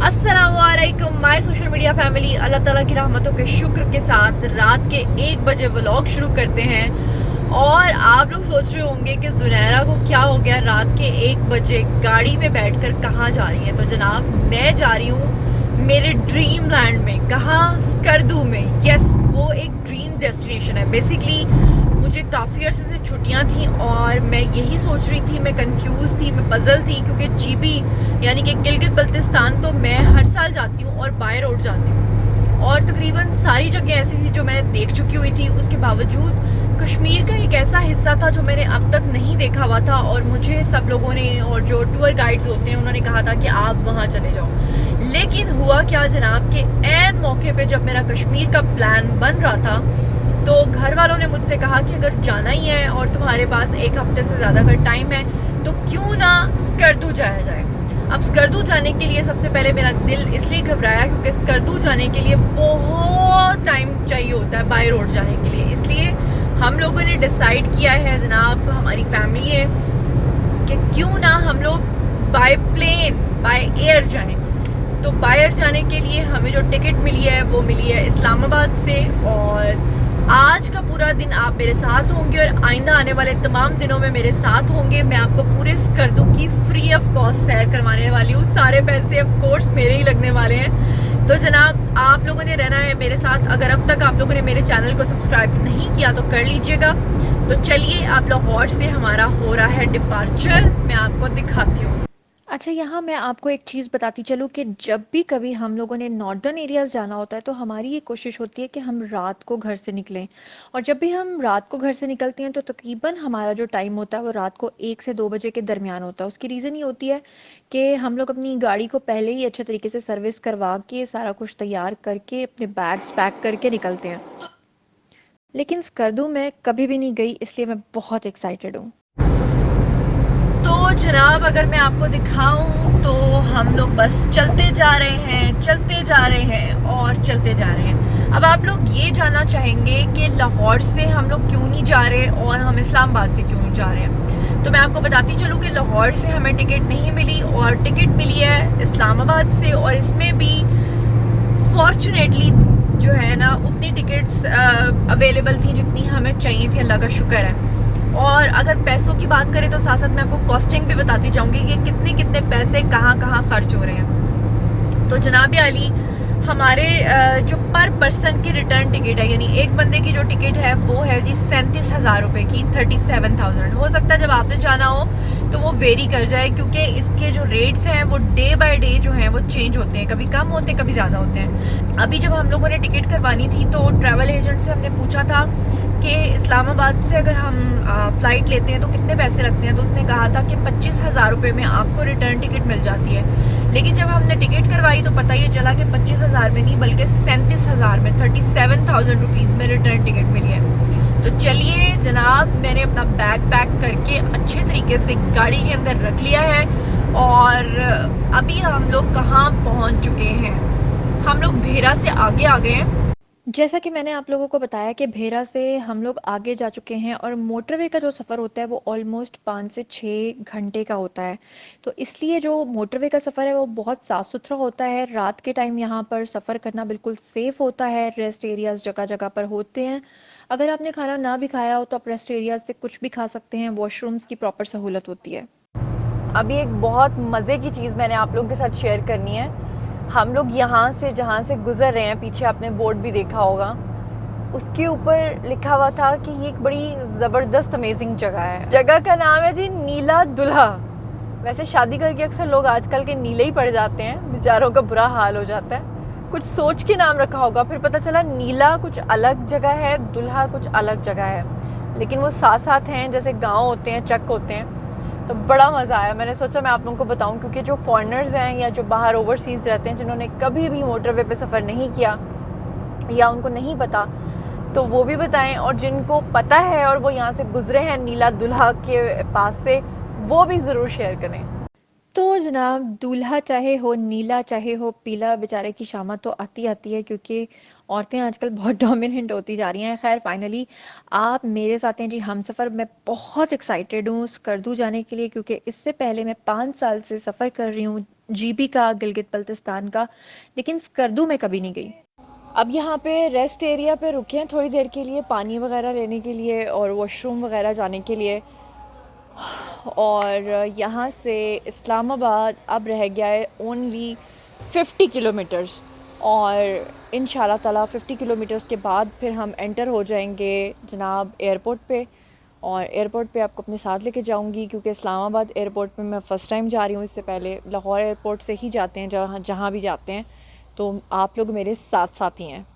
अस्सलामुअलैकुम my social media family. अल्लाह ताला की रहमतों के शुक्र के साथ रात के 1 बजे व्लॉग शुरू करते हैं। और आप लोग सोच रहे होंगे कि ज़ुनैरा को क्या हो गया, रात के 1 बजे गाड़ी में बैठकर कहाँ जा रही है। तो जनाब, मैं जा रही हूँ मेरे ड्रीम लैंड में। कहाँ? स्कर्दू में। यस, वो एक ड्रीम डेस्टिनेशन है। बेसिकली मुझे काफ़ी अरसे से छुट्टियां थी और मैं यही सोच रही थी, मैं कंफ्यूज थी, मैं पजल थी, क्योंकि जीबी यानी कि गिलगित बल्तिस्तान तो मैं हर साल जाती हूँ और बाय रोड जाती हूँ और तकरीबन सारी जगह ऐसी थी जो मैं देख चुकी हुई थी। उसके बावजूद कश्मीर का एक ऐसा हिस्सा था जो मैंने अब तक नहीं देखा हुआ था और मुझे सब लोगों ने और जो टूर गाइड्स होते हैं उन्होंने कहा था कि आप वहाँ चले जाओ। लेकिन हुआ क्या जनाब कि ऐन मौके पे जब मेरा कश्मीर का प्लान बन रहा था तो घर वालों ने मुझसे कहा कि अगर जाना ही है और तुम्हारे पास 1 हफ्ते से ज़्यादा अगर टाइम है तो क्यों ना स्कर्दू जाया जाए। अब स्कर्दू जाने के लिए सबसे पहले मेरा दिल इसलिए घबराया क्योंकि स्कर्दू जाने के लिए बहुत टाइम चाहिए होता है बाय रोड जाने के लिए। इसलिए हम लोगों ने डिसाइड किया है जनाब, हमारी फैमिली है, कि क्यों ना हम लोग बाय प्लेन बाय एयर जाएं। तो बाय एयर जाने के लिए हमें जो टिकट मिली है वो मिली है इस्लामाबाद से। और आज का पूरा दिन आप मेरे साथ होंगे और आइंदा आने वाले तमाम दिनों में मेरे साथ होंगे। मैं आपको पूरे स्कर्दू की फ्री ऑफ कॉस्ट सैर करवाने वाली हूँ। सारे पैसे ऑफ कोर्स मेरे ही लगने वाले हैं। तो जनाब, आप लोगों ने रहना है मेरे साथ। अगर अब तक आप लोगों ने मेरे चैनल को सब्सक्राइब नहीं किया तो कर लीजिएगा। तो चलिए, आप लाहौर से हमारा हो रहा है डिपार्चर, मैं आपको दिखाती हूँ। अच्छा, यहाँ मैं आपको एक चीज़ बताती चलूँ कि जब भी कभी हम लोगों ने नॉर्दर्न एरियाज़ जाना होता है तो हमारी ये कोशिश होती है कि हम रात को घर से निकलें। और जब भी हम रात को घर से निकलते हैं तो तकरीबन हमारा जो टाइम होता है वो रात को 1 से 2 बजे के दरमियान होता है। उसकी रीज़न ये होती है कि हम लोग अपनी गाड़ी को पहले ही अच्छे तरीके से सर्विस करवा के सारा कुछ तैयार करके अपने बैग्स पैक करके निकलते हैं। लेकिन स्कर्दू मैं कभी भी नहीं गई, इसलिए मैं बहुत एक्साइटेड हूँ। तो जनाब, अगर मैं आपको दिखाऊं तो हम लोग बस चलते जा रहे हैं, चलते जा रहे हैं और चलते जा रहे हैं। अब आप लोग ये जानना चाहेंगे कि लाहौर से हम लोग क्यों नहीं जा रहे और हम इस्लामाबाद से क्यों नहीं जा रहे हैं। तो मैं आपको बताती चलूँ कि लाहौर से हमें टिकट नहीं मिली और टिकट मिली है इस्लामाबाद से। और इसमें भी फॉर्चुनेटली जो है ना, उतनी टिकट्स अवेलेबल थी जितनी हमें चाहिए थी, अल्लाह का शुक्र है। और अगर पैसों की बात करें तो साथ साथ मैं आपको कॉस्टिंग भी बताती जाऊंगी कि कितने कितने पैसे कहाँ कहाँ खर्च हो रहे हैं। तो जनाब आली, हमारे जो पर पर्सन की रिटर्न टिकट है, यानी एक बंदे की जो टिकट है वो है जी 37,000 रुपये की, 37,000। हो सकता है जब आपने जाना हो तो वो वेरी कर जाए, क्योंकि इसके जो रेट्स हैं वो डे बाय डे जो हैं वो चेंज होते हैं, कभी कम होते हैं कभी ज़्यादा होते हैं। अभी जब हम लोगों ने टिकट करवानी थी तो ट्रैवल एजेंट से हमने पूछा था कि इस्लामाबाद से अगर हम फ़्लाइट लेते हैं तो कितने पैसे लगते हैं। तो उसने कहा था कि 25,000 रुपये में आपको रिटर्न टिकट मिल जाती है। लेकिन जब हमने टिकट करवाई तो पता ये चला कि 25,000 में नहीं बल्कि 37,000 में, 37,000 रुपीज़ में रिटर्न टिकट मिली है। तो चलिए जनाब, मैंने अपना बैग पैक करके अच्छे तरीके से गाड़ी के अंदर रख लिया है। और अभी हम लोग कहाँ पहुँच चुके हैं? हम लोग भेरा से आगे आ गए हैं। जैसा कि मैंने आप लोगों को बताया कि भेरा से हम लोग आगे जा चुके हैं और मोटरवे का जो सफ़र होता है वो ऑलमोस्ट 5 से 6 घंटे का होता है। तो इसलिए जो मोटरवे का सफ़र है वो बहुत साफ़ सुथरा होता है। रात के टाइम यहाँ पर सफ़र करना बिल्कुल सेफ़ होता है। रेस्ट एरियाज़ जगह जगह पर होते हैं। अगर आपने खाना ना भी खाया हो तो आप रेस्ट एरियाज़ से कुछ भी खा सकते हैं। वॉशरूम्स की प्रॉपर सहूलत होती है। अभी एक बहुत मज़े की चीज़ मैंने आप लोगों के साथ शेयर करनी है। हम लोग यहाँ से जहाँ से गुज़र रहे हैं, पीछे आपने बोर्ड भी देखा होगा, उसके ऊपर लिखा हुआ था कि ये एक बड़ी ज़बरदस्त अमेजिंग जगह है। जगह का नाम है जी नीला दुल्हा। वैसे शादी करके अक्सर लोग आजकल के नीले ही पड़ जाते हैं, बेचारों का बुरा हाल हो जाता है। कुछ सोच के नाम रखा होगा, फिर पता चला नीला कुछ अलग जगह है, दुल्हा कुछ अलग जगह है, लेकिन वो साथ साथ हैं, जैसे गाँव होते हैं, चक होते हैं। तो बड़ा मज़ा आया। मैंने सोचा मैं आप लोगों को बताऊं, क्योंकि जो फॉरेनर्स हैं या जो बाहर ओवरसीज़ रहते हैं, जिन्होंने कभी भी मोटरवे पे सफ़र नहीं किया या उनको नहीं पता, तो वो भी बताएं। और जिनको पता है और वो यहाँ से गुजरे हैं नीला दुल्हा के पास से, वो भी ज़रूर शेयर करें। तो जनाब, दूल्हा चाहे हो नीला चाहे हो पीला, बेचारे की शामत तो आती आती है, क्योंकि औरतें आजकल बहुत डोमिनेंट होती जा रही हैं। खैर फाइनली आप मेरे साथ हैं जी हमसफ़र। मैं बहुत एक्साइटेड हूँ स्कर्दू जाने के लिए, क्योंकि इससे पहले मैं 5 साल से सफ़र कर रही हूँ जीबी का, गिलगित बल्तिस्तान का, लेकिन स्कर्दू में कभी नहीं गई। अब यहाँ पे रेस्ट एरिया पे रुके हैं थोड़ी देर के लिए, पानी वगैरह लेने के लिए और वॉशरूम वगैरह जाने के लिए। और यहाँ से इस्लामाबाद अब रह गया है ओनली 50 किलोमीटर्स, और इंशाल्लाह ताला 50 किलोमीटर्स के बाद फिर हम एंटर हो जाएंगे जनाब एयरपोर्ट पे। और एयरपोर्ट पे आपको अपने साथ लेके जाऊंगी, क्योंकि इस्लामाबाद एयरपोर्ट पे मैं फ़र्स्ट टाइम जा रही हूँ। इससे पहले लाहौर एयरपोर्ट से ही जाते हैं, जहाँ जहाँ भी जाते हैं, तो आप लोग मेरे साथ साथ ही हैं।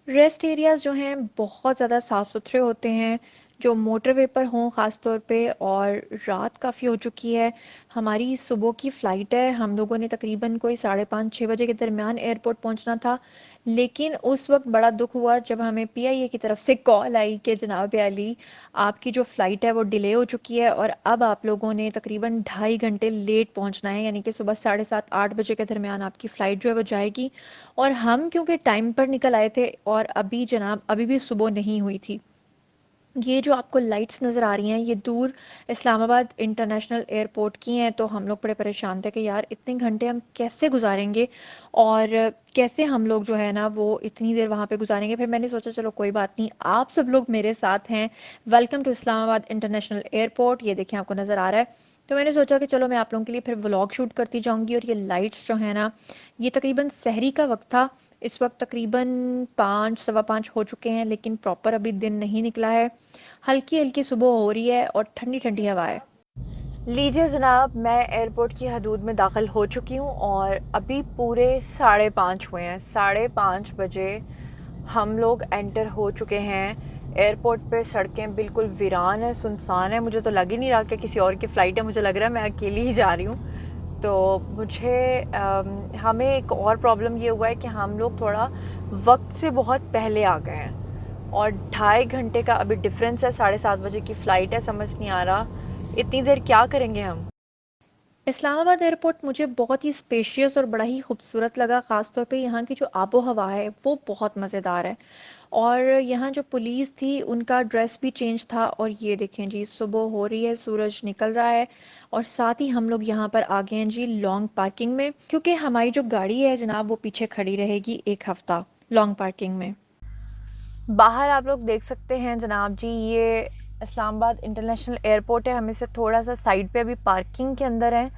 रेस्ट एरियाज़ जो हैं बहुत ज़्यादा साफ़ सुथरे होते हैं, जो मोटरवे पर हों ख़ास तौर पे। और रात काफ़ी हो चुकी है, हमारी सुबह की फ़्लाइट है। हम लोगों ने तकरीबन कोई 5:30-6 बजे के दरमियान एयरपोर्ट पहुंचना था, लेकिन उस वक्त बड़ा दुख हुआ जब हमें पीआईए की तरफ से कॉल आई कि जनाब अली, आपकी जो फ़्लाइट है वो डिले हो चुकी है और अब आप लोगों ने तकरीबन 2.5 घंटे लेट पहुंचना है, यानी कि सुबह 7:30-8 बजे के दरमियान आपकी फ़्लाइट जो है वो जाएगी। और हम क्योंकि टाइम पर निकल आए थे और अभी जनाब अभी भी सुबह नहीं हुई थी। ये जो आपको लाइट्स नज़र आ रही हैं ये दूर इस्लामाबाद इंटरनेशनल एयरपोर्ट की हैं। तो हम लोग बड़े परेशान थे कि यार इतने घंटे हम कैसे गुजारेंगे और कैसे हम लोग जो है ना वो इतनी देर वहाँ पे गुजारेंगे। फिर मैंने सोचा चलो कोई बात नहीं, आप सब लोग मेरे साथ हैं। Welcome to Islamabad international airport, ये देखें आपको नज़र आ रहा है। तो मैंने सोचा कि चलो मैं आप लोगों के लिए फिर व्लॉग शूट करती जाऊंगी। और ये लाइट्स जो है ना, ये तकरीबन सहरी का वक्त था, इस वक्त तकरीबन 5 सवा 5 हो चुके हैं, लेकिन प्रॉपर अभी दिन नहीं निकला है। हल्की हल्की सुबह हो रही है और ठंडी ठंडी हवा है। लीजिए जनाब, मैं एयरपोर्ट की हदूद में दाखिल हो चुकी हूँ और अभी पूरे 5:30 हुए हैं। 5:30 बजे हम लोग एंटर हो चुके हैं एयरपोर्ट पे। सड़कें बिल्कुल वीरान है, सुनसान है। मुझे तो लग ही नहीं रहा कि किसी और की फ़्लाइट है, मुझे लग रहा है मैं अकेली ही जा रही हूँ। तो हमें एक और प्रॉब्लम ये हुआ है कि हम लोग थोड़ा वक्त से बहुत पहले आ गए हैं और 2.5 घंटे का अभी डिफरेंस है। 7:30 बजे की फ़्लाइट है, समझ नहीं आ रहा इतनी देर क्या करेंगे हम। इस्लामाबाद एयरपोर्ट मुझे बहुत ही स्पेशियस और बड़ा ही खूबसूरत लगा। ख़ास तौर पे यहाँ की जो आबो हवा है वो बहुत मज़ेदार है। और यहाँ जो पुलिस थी उनका ड्रेस भी चेंज था। और ये देखें जी, सुबह हो रही है, सूरज निकल रहा है और साथ ही हम लोग यहाँ पर आ गए हैं जी लॉन्ग पार्किंग में, क्योंकि हमारी जो गाड़ी है जनाब वो पीछे खड़ी रहेगी 1 हफ़्ता लॉन्ग पार्किंग में। बाहर आप लोग देख सकते हैं जनाब जी, ये इस्लामाबाद इंटरनेशनल एयरपोर्ट है। हम इसे थोड़ा सा साइड पे अभी पार्किंग के अंदर हैं।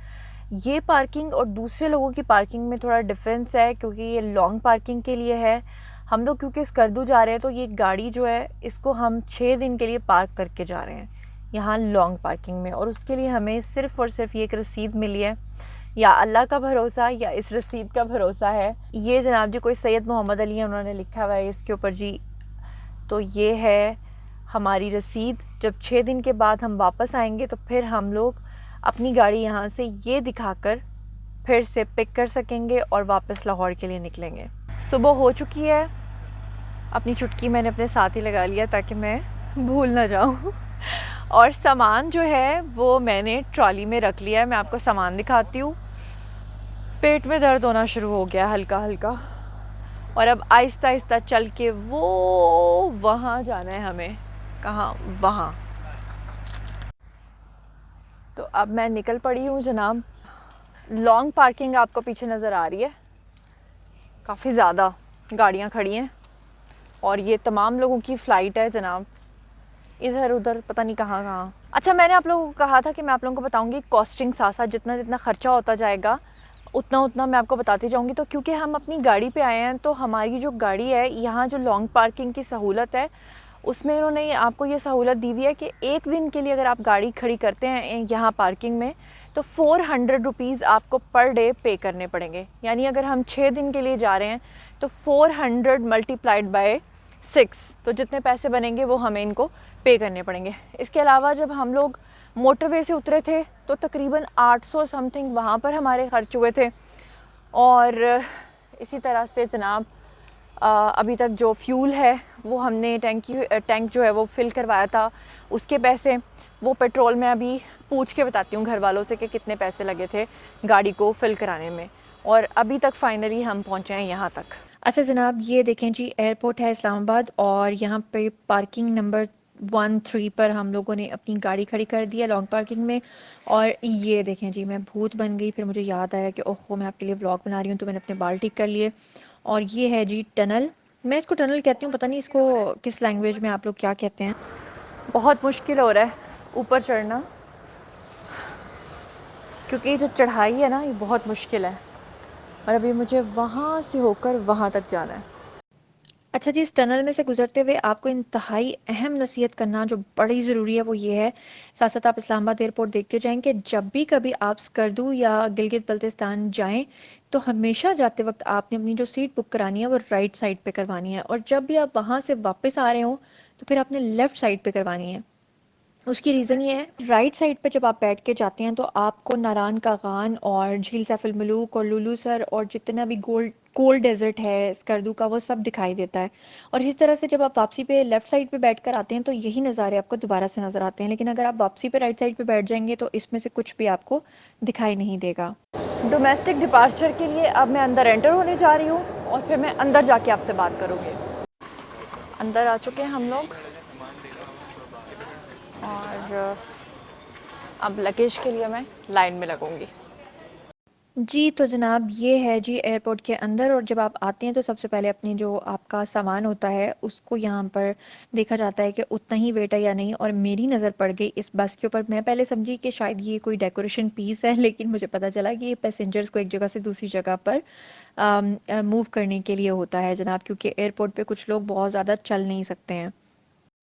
ये पार्किंग और दूसरे लोगों की पार्किंग में थोड़ा डिफरेंस है, क्योंकि ये लॉन्ग पार्किंग के लिए है। हम लोग क्योंकि स्कर्दू जा रहे हैं तो ये गाड़ी जो है इसको हम 6 दिन के लिए पार्क करके जा रहे हैं यहाँ लॉन्ग पार्किंग में। और उसके लिए हमें सिर्फ़ और सिर्फ ये एक रसीद मिली है, या अल्लाह का भरोसा या इस रसीद का भरोसा है। ये जनाब जी कोई सैयद मोहम्मद अली है, उन्होंने लिखा हुआ है इसके ऊपर जी। तो ये है हमारी रसीद। जब 6 दिन के बाद हम वापस आएंगे तो फिर हम लोग अपनी गाड़ी यहाँ से ये दिखाकर फिर से पिक कर सकेंगे और वापस लाहौर के लिए निकलेंगे। सुबह हो चुकी है, अपनी चुटकी मैंने अपने साथ ही लगा लिया ताकि मैं भूल ना जाऊँ। और सामान जो है वो मैंने ट्रॉली में रख लिया है। मैं आपको सामान दिखाती हूँ। पेट में दर्द होना शुरू हो गया हल्का हल्का, और अब आहिस्ता आहिस्ता चल के वो वहाँ जाना है हमें। कहाँ? वहाँ। तो अब मैं निकल पड़ी हूँ जनाब। लॉन्ग पार्किंग आपको पीछे नज़र आ रही है, काफ़ी ज़्यादा गाड़ियाँ खड़ी हैं और ये तमाम लोगों की फ़्लाइट है जनाब, इधर उधर पता नहीं कहाँ कहाँ। अच्छा, मैंने आप लोगों को कहा था कि मैं आप लोगों को बताऊंगी कॉस्टिंग, साथ साथ जितना जितना ख़र्चा होता जाएगा उतना उतना मैं आपको बताती जाऊंगी। तो क्योंकि हम अपनी गाड़ी पे आए हैं तो हमारी जो गाड़ी है यहाँ जो लॉन्ग पार्किंग की सहूलत है उसमें इन्होंने आपको ये सहूलत दी हुई है कि 1 दिन के लिए अगर आप गाड़ी खड़ी करते हैं यहाँ पार्किंग में तो 400 रुपीज़ आपको पर डे पे करने पड़ेंगे। यानी अगर हम 6 दिन के लिए जा रहे हैं तो 400 मल्टीप्लाइड बाय 6, तो जितने पैसे बनेंगे वो हमें इनको पे करने पड़ेंगे। इसके अलावा जब हम लोग मोटरवे से उतरे थे तो तकरीबन 800 समथिंग वहाँ पर हमारे खर्च हुए थे। और इसी तरह से जनाब अभी तक जो फ्यूल है वो हमने टैंक जो है वो फिल करवाया था, उसके पैसे। वो पेट्रोल मैं अभी पूछ के बताती हूँ घर वालों से कि कितने पैसे लगे थे गाड़ी को फिल कराने में। और अभी तक फाइनली हम पहुँचे हैं यहाँ तक। अच्छा जनाब, ये देखें जी, एयरपोर्ट है इस्लामाबाद और यहाँ पे पार्किंग नंबर 13 पर हम लोगों ने अपनी गाड़ी खड़ी कर दी है लॉन्ग पार्किंग में। और ये देखें जी, मैं भूत बन गई, फिर मुझे याद आया कि ओहो मैं आपके लिए व्लॉग बना रही हूँ, तो मैंने अपने बाल ठीक कर लिए। और ये है जी टनल, मैं इसको टनल कहती हूँ, पता नहीं इसको किस लैंग्वेज में आप लोग क्या कहते हैं। बहुत मुश्किल हो रहा है ऊपर चढ़ना, क्योंकि ये जो चढ़ाई है ना ये बहुत मुश्किल है, और अभी मुझे वहाँ से होकर वहाँ तक जाना है। अच्छा जी, इस टनल में से गुजरते हुए आपको इंतहाई अहम नसीहत करना जो बड़ी ज़रूरी है वो ये है, साथ साथ आप इस्लामाबाद एयरपोर्ट देखते जाएं कि जब भी कभी आप स्कर्दू या गिलगित बल्तिस्तान जाएं तो हमेशा जाते वक्त आपने अपनी जो सीट बुक करानी है वो राइट साइड पे करवानी है, और जब भी आप वहाँ से वापस आ रहे हो तो फिर आपने लेफ़्ट साइड पे करवानी है। उसकी रीज़न ये है, राइट साइड पे जब आप बैठ के जाते हैं तो आपको नारान का गान और झील सैफुल मलूक और लुलू सर और जितना भी कोल्ड डेजर्ट है स्कर्दू का वो सब दिखाई देता है। और इसी तरह से जब आप वापसी पे लेफ्ट साइड पे बैठ कर आते हैं तो यही नज़ारे आपको दोबारा से नज़र आते हैं, लेकिन अगर आप वापसी पे राइट साइड पे बैठ जाएंगे तो इसमें से कुछ भी आपको दिखाई नहीं देगा। डोमेस्टिक डिपार्चर के लिए अब मैं अंदर एंटर होने जा रही हूँ और फिर मैं अंदर जाके आपसे बात करूँगी। अंदर आ चुके हैं हम लोग और अब लगेज के लिए मैं लाइन में लगूंगी। जी तो जनाब, ये है जी एयरपोर्ट के अंदर, और जब आप आते हैं तो सबसे पहले अपनी जो आपका सामान होता है उसको यहाँ पर देखा जाता है कि उतना ही वेट है या नहीं। और मेरी नज़र पड़ गई इस बस के ऊपर, मैं पहले समझी कि शायद ये कोई डेकोरेशन पीस है, लेकिन मुझे पता चला कि ये पैसेंजर्स को एक जगह से दूसरी जगह पर मूव करने के लिए होता है जनाब, क्योंकि एयरपोर्ट पे कुछ लोग बहुत ज़्यादा चल नहीं सकते हैं।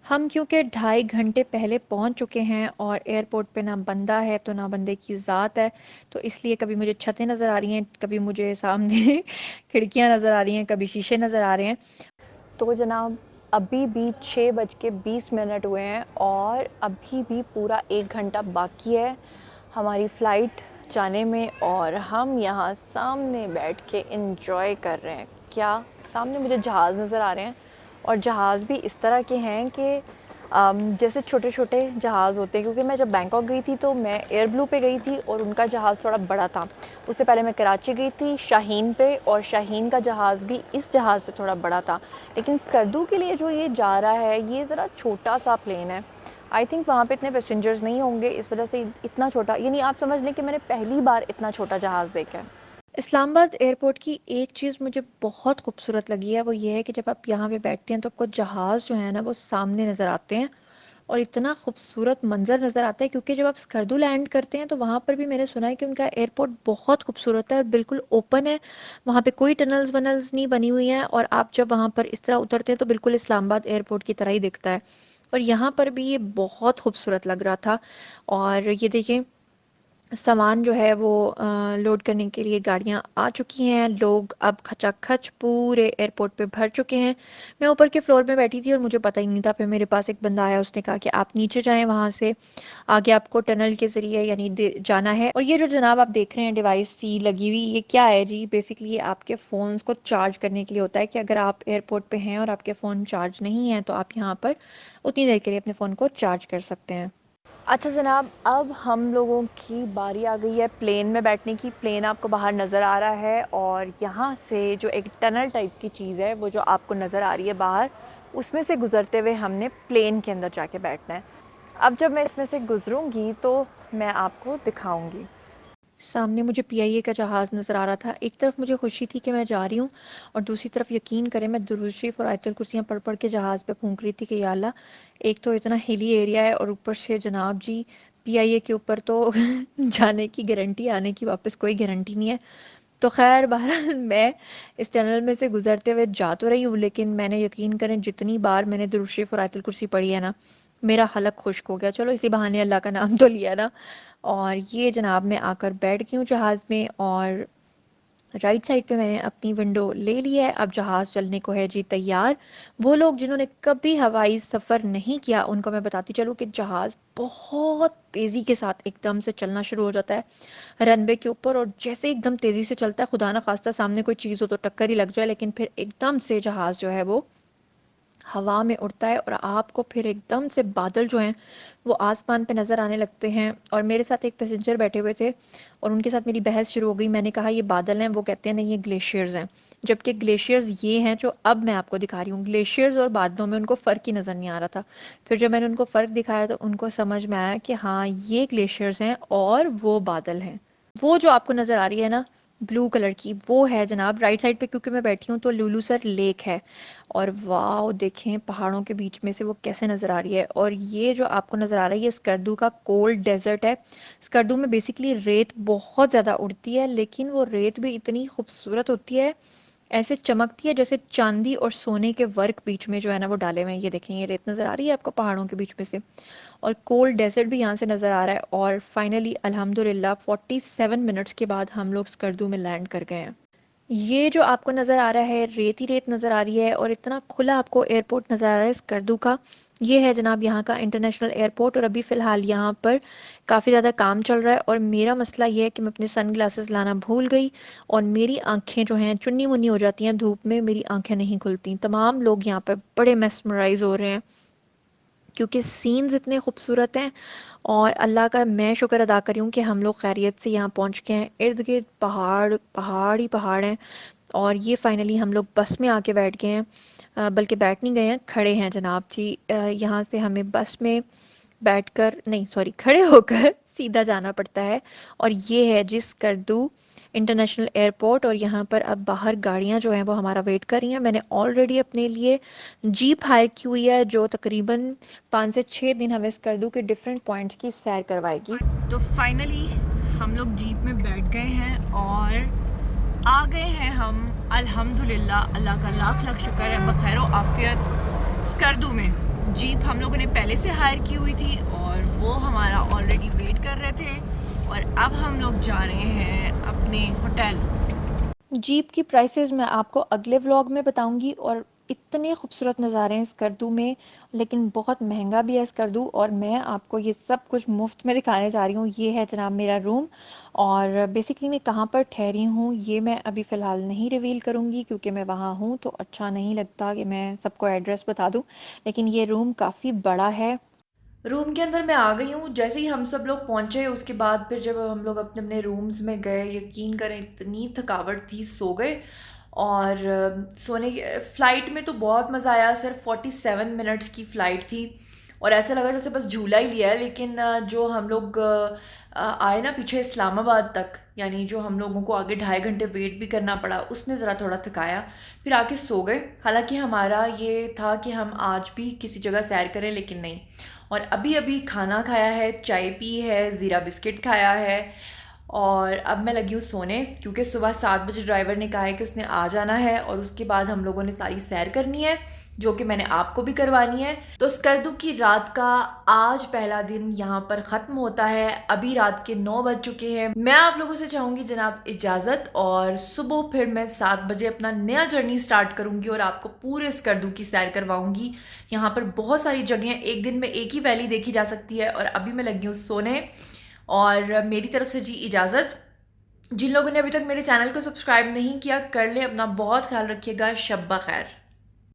हम क्योंकि 2.5 घंटे पहले पहुंच चुके हैं और एयरपोर्ट पे ना बंदा है तो ना बंदे की ज़ात है, तो इसलिए कभी मुझे छतें नज़र आ रही हैं, कभी मुझे सामने खिड़कियां नज़र आ रही हैं, कभी शीशे नज़र आ रहे हैं। तो जनाब, अभी भी 6:20 हुए हैं और अभी भी पूरा 1 घंटा बाकी है हमारी फ़्लाइट जाने में, और हम यहाँ सामने बैठ के इंजॉय कर रहे हैं। क्या सामने मुझे जहाज़ नज़र आ रहे हैं, और जहाज़ भी इस तरह के हैं कि जैसे छोटे छोटे जहाज़ होते हैं, क्योंकि मैं जब बैंकॉक गई थी तो मैं एयर ब्लू पे गई थी और उनका जहाज़ थोड़ा बड़ा था। उससे पहले मैं कराची गई थी शाहीन पे, और शाहीन का जहाज़ भी इस जहाज़ से थोड़ा बड़ा था। लेकिन स्कर्दू के लिए जो ये जा रहा है ये ज़रा छोटा सा प्लेन है। आई थिंक वहाँ पे इतने पैसेंजर्स नहीं होंगे, इस वजह से इतना छोटा, यानी आप समझ लें कि मैंने पहली बार इतना छोटा जहाज़ देखा है। इस्लामाबाद एयरपोर्ट की एक चीज़ मुझे बहुत खूबसूरत लगी है, वो ये है कि जब आप यहाँ पे बैठते हैं तो आपको जहाज़ जो है ना वो सामने नज़र आते हैं, और इतना खूबसूरत मंजर नज़र आता है, क्योंकि जब आप स्कर्दू लैंड करते हैं तो वहाँ पर भी मैंने सुना है कि उनका एयरपोर्ट बहुत खूबसूरत है और बिल्कुल ओपन है, वहाँ पे कोई टनल्स वनल्स नहीं बनी हुई हैं, और आप जब वहाँ पर इस तरह उतरते हैं तो बिल्कुल इस्लामाबाद एयरपोर्ट की तरह ही दिखता है। और यहाँ पर भी ये बहुत खूबसूरत लग रहा था। और ये देखिए, सामान जो है वो लोड करने के लिए गाड़ियां आ चुकी हैं, लोग अब खचाखच पूरे एयरपोर्ट पे भर चुके हैं। मैं ऊपर के फ्लोर में बैठी थी और मुझे पता ही नहीं था, फिर मेरे पास एक बंदा आया, उसने कहा कि आप नीचे जाएं, वहां से आगे आपको टनल के ज़रिए यानी जाना है। और ये जो जनाब आप देख रहे हैं डिवाइस सी लगी हुई, ये क्या है जी? बेसिकली ये आपके फ़ोन्स को चार्ज करने के लिए होता है कि अगर आप एयरपोर्ट पे हैं और आपके फ़ोन चार्ज नहीं है तो आप यहाँ पर उतनी देर के लिए अपने फ़ोन को चार्ज कर सकते हैं। अच्छा जनाब, अब हम लोगों की बारी आ गई है प्लेन में बैठने की। प्लेन आपको बाहर नज़र आ रहा है, और यहाँ से जो एक टनल टाइप की चीज़ है वो जो आपको नज़र आ रही है बाहर, उसमें से गुज़रते हुए हमने प्लेन के अंदर जाके बैठना है। अब जब मैं इसमें से गुज़रूंगी तो मैं आपको दिखाऊंगी। सामने मुझे पीआईए का जहाज़ नज़र आ रहा था। एक तरफ मुझे खुशी थी कि मैं जा रही हूँ, और दूसरी तरफ यकीन करें मैं दुरूद शरीफ और आयतुल कुर्सियाँ पढ़ पढ़ के जहाज़ पे फूंक रही थी कि या अल्लाह, एक तो इतना हिली एरिया है और ऊपर से जनाब जी पीआईए के ऊपर तो जाने की गारंटी, आने की वापस कोई गारंटी नहीं है। तो खैर बहरहाल मैं इस टनल में से गुजरते हुए जा तो रही हूँ, लेकिन मैंने यकीन करें जितनी बार मैंने दुरूद शरीफ और आयतुल कुर्सी पढ़ी है ना, मेरा हलक खुश्क हो गया। चलो इसी बहाने अल्लाह का नाम तो लिया ना। और ये जनाब मैं आकर बैठ गई हूँ जहाज़ में, और राइट साइड पे मैंने अपनी विंडो ले ली है। अब जहाज़ चलने को है जी तैयार। वो लोग जिन्होंने कभी हवाई सफ़र नहीं किया उनको मैं बताती चलूँ कि जहाज़ बहुत तेज़ी के साथ एकदम से चलना शुरू हो जाता है रनवे के ऊपर, और जैसे एकदम तेज़ी से चलता है, खुदा ना खास्ता सामने कोई चीज़ हो तो टक्कर ही लग जाए, लेकिन फिर एकदम से जहाज़ जो है वो हवा में उड़ता है और आपको फिर एकदम से बादल जो हैं वो आसमान पे नज़र आने लगते हैं। और मेरे साथ एक पैसेंजर बैठे हुए थे और उनके साथ मेरी बहस शुरू हो गई। मैंने कहा ये बादल हैं, वो कहते हैं नहीं ये ग्लेशियर्स हैं, जबकि ग्लेशियर्स ये हैं जो अब मैं आपको दिखा रही हूँ। ग्लेशियर्स और बादलों में उनको फ़र्क ही नज़र नहीं आ रहा था। फिर जब मैंने उनको फ़र्क दिखाया तो उनको समझ में आया कि हाँ ये ग्लेशियर्स हैं और वो बादल हैं। वो जो आपको नज़र आ रही है ना ब्लू कलर की, वो है जनाब राइट साइड पे, क्योंकि मैं बैठी हूँ तो लुलुसर लेक है। और वाह देखें पहाड़ों के बीच में से वो कैसे नज़र आ रही है। और ये जो आपको नज़र आ रहा है ये स्कर्दू का कोल्ड डेजर्ट है। स्कर्दू में बेसिकली रेत बहुत ज़्यादा उड़ती है, लेकिन वो रेत भी इतनी खूबसूरत होती है, ऐसे चमकती है जैसे चांदी और सोने के वर्क बीच में जो है ना वो डाले हुए हैं। ये देखें ये रेत नज़र आ रही है आपको पहाड़ों के बीच में से, और कोल्ड डेजर्ट भी यहाँ से नज़र आ रहा है। और फाइनली अल्हम्दुलिल्लाह 47 मिनट्स के बाद हम लोग स्कर्दू में लैंड कर गए हैं। ये जो आपको नज़र आ रहा है रेत ही रेत नज़र आ रही है और इतना खुला आपको एयरपोर्ट नज़र आ रहा है स्कर्दू का। ये है जनाब यहाँ का इंटरनेशनल एयरपोर्ट। और अभी फ़िलहाल यहाँ पर काफ़ी ज़्यादा काम चल रहा है और मेरा मसला ये है कि मैं अपने सन ग्लासेस लाना भूल गई और मेरी आंखें जो हैं चुन्नी मुन्नी हो जाती हैं धूप में, मेरी आंखें नहीं खुलती। तमाम लोग यहाँ पर बड़े मेस्मराइज हो रहे हैं क्योंकि सीन्स इतने खूबसूरत हैं। और अल्लाह का मैं शुक्र अदा करी हूँ कि हम लोग खैरियत से यहाँ पहुँच गए हैं। इर्द गिर्द पहाड़ पहाड़ ही पहाड़ हैं। और ये फाइनली हम लोग बस में आके बैठ गए हैं। बल्कि बैठ नहीं गए हैं, खड़े हैं जनाब जी। यहाँ से हमें बस में बैठकर नहीं सॉरी खड़े होकर सीधा जाना पड़ता है। और ये है जिस स्कर्दू इंटरनेशनल एयरपोर्ट। और यहाँ पर अब बाहर गाड़ियाँ जो हैं वो हमारा वेट कर रही हैं। मैंने ऑलरेडी अपने लिए जीप हायर की हुई है जो तकरीबन 5 से 6 दिन हमें स्कर्दू के डिफरेंट पॉइंट्स की सैर करवाएगी। तो फाइनली हम लोग जीप में बैठ गए हैं और आ गए हैं हम अल्हम्दुलिल्लाह, अल्लाह का लाख लाख शुक्र है, बखैर आफियत स्कर्दू में। जीप हम लोगों ने पहले से हायर की हुई थी और वो हमारा ऑलरेडी वेट कर रहे थे और अब हम लोग जा रहे हैं अपने होटल। जीप की प्राइसेस मैं आपको अगले व्लॉग में बताऊंगी। और इतने खूबसूरत नज़ारे हैं स्कर्दू में, लेकिन बहुत महंगा भी है स्कर्दू। और मैं आपको ये सब कुछ मुफ्त में दिखाने जा रही हूँ। ये है जनाब मेरा रूम। और बेसिकली मैं कहाँ पर ठहरी हूँ ये मैं अभी फ़िलहाल नहीं रिवील करूँगी क्योंकि मैं वहाँ हूँ तो अच्छा नहीं लगता कि मैं सबको एड्रेस बता दूँ। लेकिन ये रूम काफ़ी बड़ा है। रूम के अंदर मैं आ गई हूँ। जैसे ही हम सब लोग पहुँचे उसके बाद फिर जब हम लोग अपने अपने रूम्स में गए, यकीन करें इतनी थकावट थी, सो गए। और सोने के फ़्लाइट में तो बहुत मज़ा आया। सिर्फ 47 मिनट्स की फ़्लाइट थी और ऐसा लगा जैसे बस झूला ही लिया है। लेकिन जो हम लोग आए ना पीछे इस्लामाबाद तक, यानी जो हम लोगों को आगे 2.5 घंटे वेट भी करना पड़ा, उसने ज़रा थोड़ा थकाया। फिर आके सो गए। हालांकि हमारा ये था कि हम आज भी किसी जगह सैर करें, लेकिन नहीं। और अभी अभी खाना खाया है, चाय पी है, ज़ीरा बिस्किट खाया है और अब मैं लगी हूँ सोने, क्योंकि सुबह 7 बजे ड्राइवर ने कहा है कि उसने आ जाना है और उसके बाद हम लोगों ने सारी सैर करनी है, जो कि मैंने आपको भी करवानी है। तो स्कर्दू की रात का आज पहला दिन यहाँ पर ख़त्म होता है। अभी रात के 9 बज चुके हैं। मैं आप लोगों से चाहूँगी जनाब इजाज़त, और सुबह फिर मैं 7 बजे अपना नया जर्नी स्टार्ट करूँगी और आपको पूरे स्कर्दू की सैर करवाऊँगी। यहाँ पर बहुत सारी जगह हैं, एक दिन में एक ही वैली देखी जा सकती है। और अभी मैं लगी हूँ सोने और मेरी तरफ से जी इजाज़त। जिन लोगों ने अभी तक मेरे चैनल को सब्सक्राइब नहीं किया कर ले, अपना बहुत ख्याल रखिएगा। शब ब खैर।